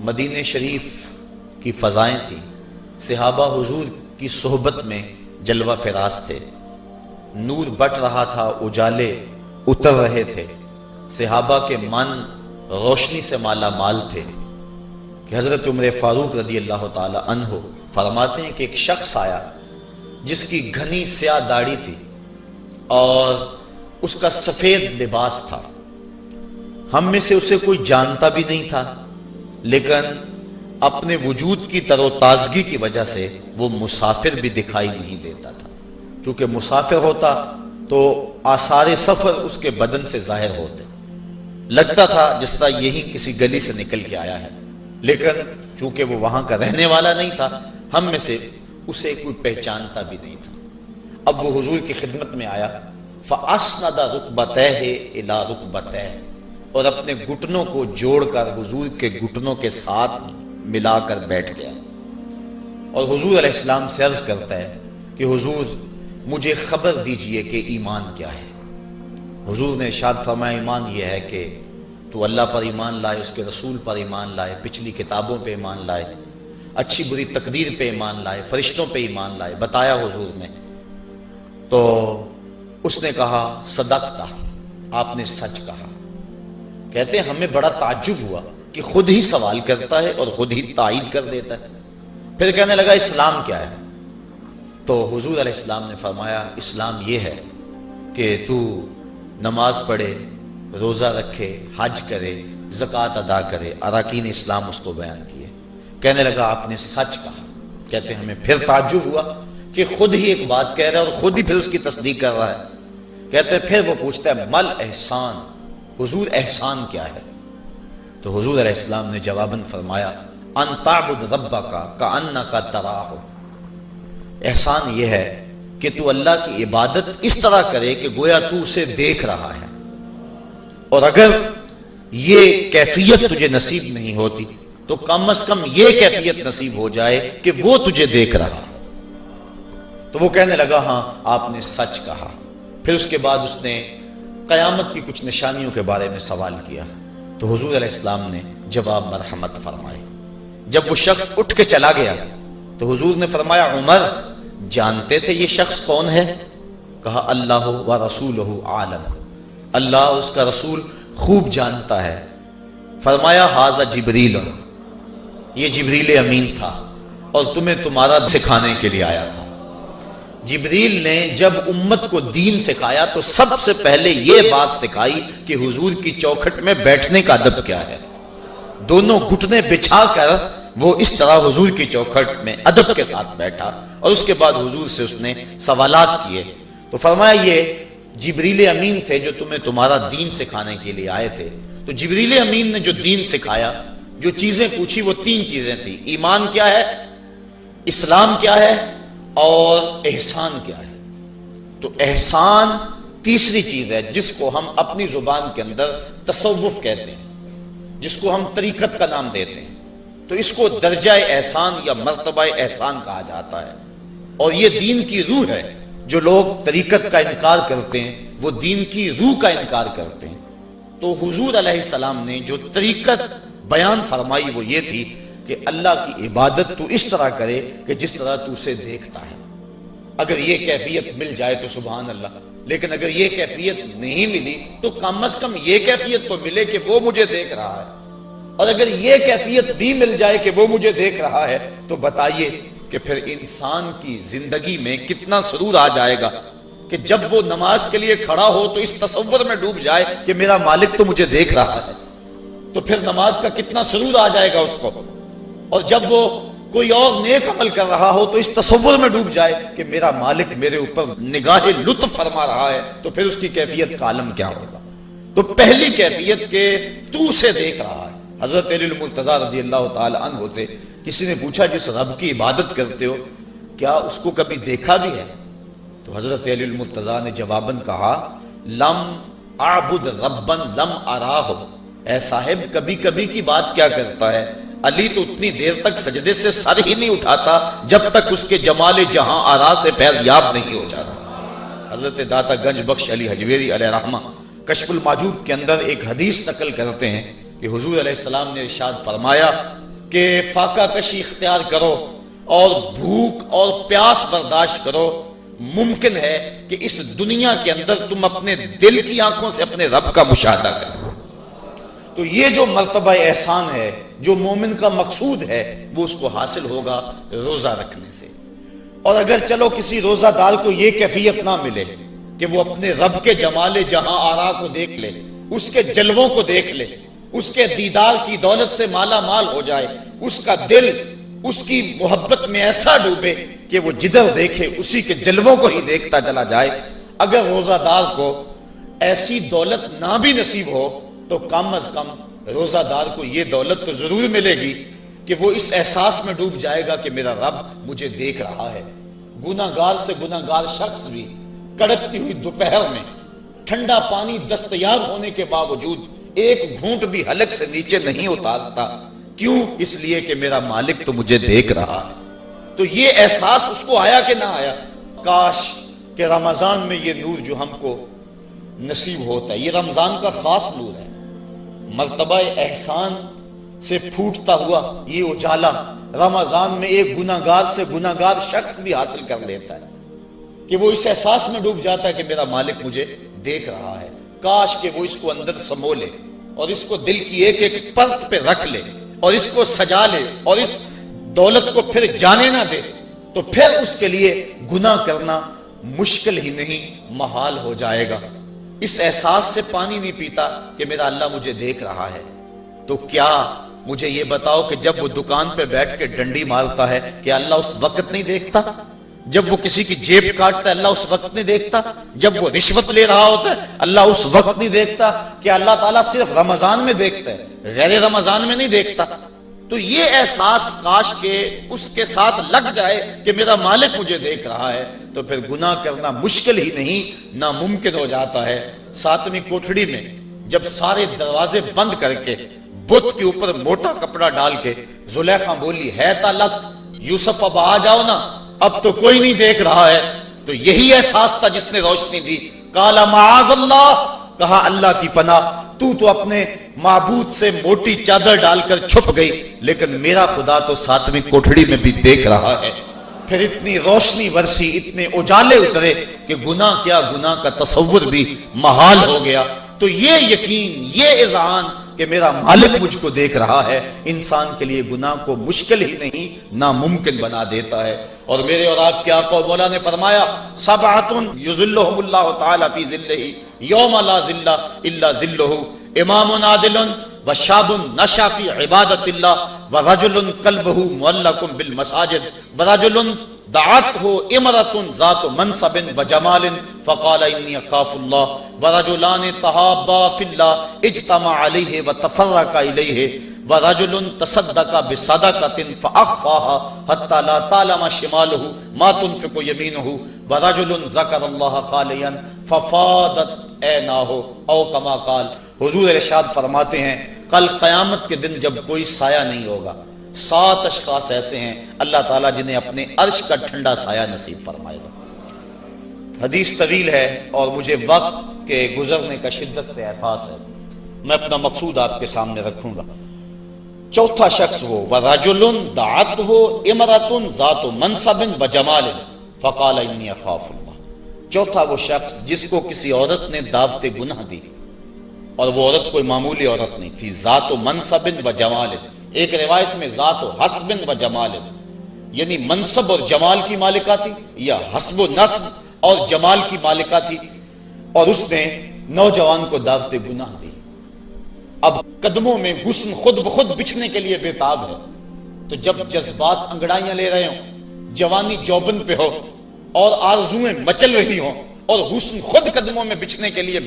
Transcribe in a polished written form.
مدینہ شریف کی فضائیں تھیں، صحابہ حضور کی صحبت میں جلوہ فراز تھے، نور بٹ رہا تھا، اجالے اتر رہے تھے، صحابہ کے من روشنی سے مالا مال تھے کہ حضرت عمر فاروق رضی اللہ تعالی عنہ فرماتے ہیں کہ ایک شخص آیا جس کی گھنی سیاہ داڑھی تھی اور اس کا سفید لباس تھا، ہم میں سے اسے کوئی جانتا بھی نہیں تھا، لیکن اپنے وجود کی تر و تازگی کی وجہ سے وہ مسافر بھی دکھائی نہیں دیتا تھا، چونکہ مسافر ہوتا تو آثار سفر اس کے بدن سے ظاہر ہوتے، لگتا تھا جس طرح یہی کسی گلی سے نکل کے آیا ہے، لیکن چونکہ وہ وہاں کا رہنے والا نہیں تھا، ہم میں سے اسے کوئی پہچانتا بھی نہیں تھا۔ اب وہ حضور کی خدمت میں آیا، فَأَسْنَدَ رُكْبَتَيْهِ إِلَىٰ رُكْبَتَيْهِ، اور اپنے گھٹنوں کو جوڑ کر حضور کے گھٹنوں کے ساتھ ملا کر بیٹھ گیا، اور حضور علیہ السلام سے عرض کرتا ہے کہ حضور مجھے خبر دیجئے کہ ایمان کیا ہے۔ حضور نے ارشاد فرمایا ایمان یہ ہے کہ تو اللہ پر ایمان لائے، اس کے رسول پر ایمان لائے، پچھلی کتابوں پہ ایمان لائے، اچھی بری تقدیر پہ ایمان لائے، فرشتوں پہ ایمان لائے، بتایا حضور نے۔ تو اس نے کہا صدقتا، آپ نے سچ کہا۔ کہتے ہیں ہمیں بڑا تعجب ہوا کہ خود ہی سوال کرتا ہے اور خود ہی تائید کر دیتا ہے۔ پھر کہنے لگا اسلام کیا ہے؟ تو حضور علیہ السلام نے فرمایا اسلام یہ ہے کہ تو نماز پڑھے، روزہ رکھے، حج کرے، زکوٰۃ ادا کرے، اراکین اسلام اس کو بیان کیے۔ کہنے لگا آپ نے سچ کہا۔ کہتے ہیں ہمیں پھر تعجب ہوا کہ خود ہی ایک بات کہہ رہا ہے اور خود ہی پھر اس کی تصدیق کر رہا ہے۔ کہتے ہیں پھر وہ پوچھتا ہے مل احسان، حضور احسان کیا ہے؟ تو حضور علیہ السلام نے جواباً فرمایا ان تعبد ربک کأنک تراہ، احسان یہ ہے کہ تو اللہ کی عبادت اس طرح کرے کہ گویا تو اسے دیکھ رہا ہے، اور اگر یہ کیفیت تجھے نصیب نہیں ہوتی تو کم از کم یہ کیفیت نصیب ہو جائے کہ وہ تجھے دیکھ رہا۔ تو وہ کہنے لگا ہاں آپ نے سچ کہا۔ پھر اس کے بعد اس نے قیامت کی کچھ نشانیوں کے بارے میں سوال کیا، تو حضور علیہ السلام نے جواب مرحمت فرمائے۔ جب وہ شخص اٹھ کے چلا گیا تو حضور نے فرمایا عمر جانتے تھے یہ شخص کون ہے؟ کہا اللہ و رسولہ عالم، اللہ اس کا رسول خوب جانتا ہے۔ فرمایا ھذا جبریل، یہ جبریل امین تھا اور تمہیں تمہارا سکھانے کے لیے آیا تھا۔ جبریل نے جب امت کو دین سکھایا تو سب سے پہلے یہ بات سکھائی کہ حضور کی چوکھٹ میں بیٹھنے کا ادب کیا ہے۔ دونوں گھٹنے بچھا کر وہ اس طرح حضور کی چوکھٹ میں ادب کے ساتھ بیٹھا، اور اس کے بعد حضور سے اس نے سوالات کیے۔ تو فرمایا یہ جبریل امین تھے جو تمہیں تمہارا دین سکھانے کے لیے آئے تھے۔ تو جبریل امین نے جو دین سکھایا، جو چیزیں پوچھی وہ تین چیزیں تھیں، ایمان کیا ہے، اسلام کیا ہے اور احسان کیا ہے۔ تو احسان تیسری چیز ہے جس کو ہم اپنی زبان کے اندر تصوف کہتے ہیں، جس کو ہم طریقت کا نام دیتے ہیں۔ تو اس کو درجہ احسان یا مرتبہ احسان کہا جاتا ہے، اور یہ دین کی روح ہے۔ جو لوگ طریقت کا انکار کرتے ہیں وہ دین کی روح کا انکار کرتے ہیں۔ تو حضور علیہ السلام نے جو طریقت بیان فرمائی وہ یہ تھی کہ اللہ کی عبادت تو اس طرح کرے کہ جس طرح تو اسے دیکھتا ہے۔ اگر یہ کیفیت مل جائے تو سبحان اللہ، لیکن اگر یہ کیفیت نہیں ملی تو کم از کم یہ کیفیت تو ملے کہ وہ مجھے دیکھ رہا ہے، اور اگر یہ کیفیت بھی مل جائے کہ وہ مجھے دیکھ رہا ہے تو بتائیے کہ پھر انسان کی زندگی میں کتنا سرور آ جائے گا کہ جب وہ نماز کے لیے کھڑا ہو تو اس تصور میں ڈوب جائے کہ میرا مالک تو مجھے دیکھ رہا ہے، تو پھر نماز کا کتنا سرور آ جائے گا اس کو۔ اور جب وہ کوئی اور نیک عمل کر رہا ہو تو اس تصور میں ڈوب جائے کہ میرا مالک میرے اوپر نگاہ لطف فرما رہا ہے، تو پھر اس کی کیفیت کا عالم کیا ہوگا۔ تو پہلی کیفیت کہ تو اسے دیکھ رہا ہے۔ حضرت علی المرتضیٰ رضی اللہ تعالی عنہ سے کسی نے پوچھا جس رب کی عبادت کرتے ہو کیا اس کو کبھی دیکھا بھی ہے؟ تو حضرت علی المرتضیٰ نے جواباً کہا لم اعبد ربا لم اراہ، اے صاحب کبھی کبھی کی بات کیا کرتا ہے، علی تو اتنی دیر تک سجدے سے سر ہی نہیں اٹھاتا جب تک اس کے جمال جہاں آرا سے فیض یاب نہیں ہو جاتا۔ حضرت داتا گنج بخش علی حجویری علیہ رحمہ کشف الماجوب کے اندر ایک حدیث نقل کرتے ہیں کہ حضور علیہ السلام نے ارشاد فرمایا کہ فاقہ کشی اختیار کرو اور بھوک اور پیاس برداشت کرو، ممکن ہے کہ اس دنیا کے اندر تم اپنے دل کی آنکھوں سے اپنے رب کا مشاہدہ کرو۔ تو یہ جو مرتبہ احسان ہے، جو مومن کا مقصود ہے، وہ اس کو حاصل ہوگا روزہ رکھنے سے۔ اور اگر چلو کسی روزہ دار کو یہ کیفیت نہ ملے کہ وہ اپنے رب کے جمال جہاں آرا کو دیکھ لے، اس کے جلووں کو دیکھ لے، اس کے دیدار کی دولت سے مالا مال ہو جائے، اس کا دل اس کی محبت میں ایسا ڈوبے کہ وہ جدھر دیکھے اسی کے جلووں کو ہی دیکھتا چلا جائے، اگر روزہ دار کو ایسی دولت نہ بھی نصیب ہو تو کم از کم روزہ دار کو یہ دولت تو ضرور ملے گی کہ وہ اس احساس میں ڈوب جائے گا کہ میرا رب مجھے دیکھ رہا ہے۔ گناہگار سے گناہگار شخص بھی کڑکتی ہوئی دوپہر میں ٹھنڈا پانی دستیاب ہونے کے باوجود ایک گھونٹ بھی حلق سے نیچے نہیں اتارتا، کیوں؟ اس لیے کہ میرا مالک تو مجھے دیکھ رہا ہے۔ تو یہ احساس اس کو آیا کہ نہ آیا؟ کاش کہ رمضان میں یہ نور جو ہم کو نصیب ہوتا ہے، یہ رمضان کا خاص نور ہے، مرتبہ احسان سے پھوٹتا ہوا یہ اجالا رمضان میں ایک گناہگار سے گناہگار شخص بھی حاصل کر لیتا ہے کہ وہ اس احساس میں ڈوب جاتا ہے کہ میرا مالک مجھے دیکھ رہا ہے۔ کاش کہ وہ اس کو اندر سمو لے اور اس کو دل کی ایک ایک پرت پہ رکھ لے اور اس کو سجا لے اور اس دولت کو پھر جانے نہ دے، تو پھر اس کے لیے گناہ کرنا مشکل ہی نہیں محال ہو جائے گا۔ اس احساس سے پانی نہیں پیتا کہ میرا اللہ مجھے دیکھ رہا ہے، تو کیا مجھے یہ بتاؤ کہ جب وہ دکان پہ بیٹھ کے ڈنڈی مارتا ہے کہ اللہ اس وقت نہیں دیکھتا؟ جب وہ کسی کی جیب کاٹتا ہے اللہ اس وقت نہیں دیکھتا؟ جب وہ رشوت لے رہا ہوتا ہے اللہ اس وقت نہیں دیکھتا؟ کہ اللہ تعالیٰ صرف رمضان میں دیکھتا ہے، غیر رمضان میں نہیں دیکھتا؟ تو یہ احساس کاش کہ اس کے ساتھ لگ جائے کہ میرا مالک مجھے دیکھ رہا ہے، تو پھر گناہ کرنا مشکل ہی نہیں ناممکن ہو جاتا ہے۔ ساتویں کوٹھڑی میں جب سارے دروازے بند کر کے بت کے اوپر موٹا کپڑا ڈال کے زلیخا بولی ہے تالک یوسف اب آ جاؤ نا، اب تو کوئی نہیں دیکھ رہا ہے، تو یہی احساس تھا جس نے روشنی دی۔ قال معاذ اللہ، کہا اللہ کی پناہ، تو اپنے معبود سے موٹی چادر ڈال کر چھپ گئی، لیکن میرا خدا تو ساتویں کوٹھڑی میں بھی دیکھ رہا ہے۔ پھر اتنی روشنی برسی، اتنے اجالے اترے کہ گناہ کیا، گناہ کا تصور بھی محال ہو گیا۔ تو یہ یقین، یہ اذعان کہ میرا مالک مجھ کو دیکھ رہا ہے، انسان کے لیے گناہ کو مشکل ہی نہیں ناممکن بنا دیتا ہے۔ اور میرے اور آپ کے آقا و مولا نے فرمایا سبعۃ یظلھم اللہ تعالی فی ظلہ یوم لا ظل الا ظلہ، امام عادل وشاب نشا فی عبادت اللہ ورجل قلبہ معلق بالمساجد ورجل دعته امرأة ذات منصب وجمال فقال انی اخاف اللہ ورجلان تحابا فی اللہ اجتمع علیہ وتفرقا الیہ ورجل تصدق بصدقۃ فاخفاها حتى لا تعلم شماله ما تنفق يمينه ورجل ذكر الله خاليا ففاضت عیناہ او کما قال۔ حضور ارشاد فرماتے ہیں کل قیامت کے دن جب کوئی سایہ نہیں ہوگا، 7 اشخاص ایسے ہیں اللہ تعالیٰ جنہیں اپنے عرش کا ٹھنڈا سایہ نصیب فرمائے گا۔ حدیث طویل ہے اور مجھے وقت کے گزرنے کا شدت سے احساس ہے، میں اپنا مقصود آپ کے سامنے رکھوں گا۔ چوتھا شخص وہ وَرَجُلٌ دَعَتْهُ امرأة ذات منصب وجمال فقال انی اخاف اللہ۔ چوتھا وہ شخص جس کو کسی عورت نے دعوت گناہ دی، اور وہ عورت کوئی معمولی عورت نہیں تھی، ذات منصب و جمال، ایک روایت میں ذات حسب و جمال، یعنی منصب اور جمال کی مالکہ تھی، یا حسب و نسب اور جمال کی مالکہ تھی، اور اس نے نوجوان کو دعوت گناہ دی۔ اب قدموں میں حسن خود بخود بچھنے کے لیے بےتاب ہے، تو جب جذبات انگڑائیاں لے رہے ہوں، جوانی جوبن پہ ہو اور آرزویں مچل رہی ہوں اور حسن خود قدموں میں بچھنے کے لیے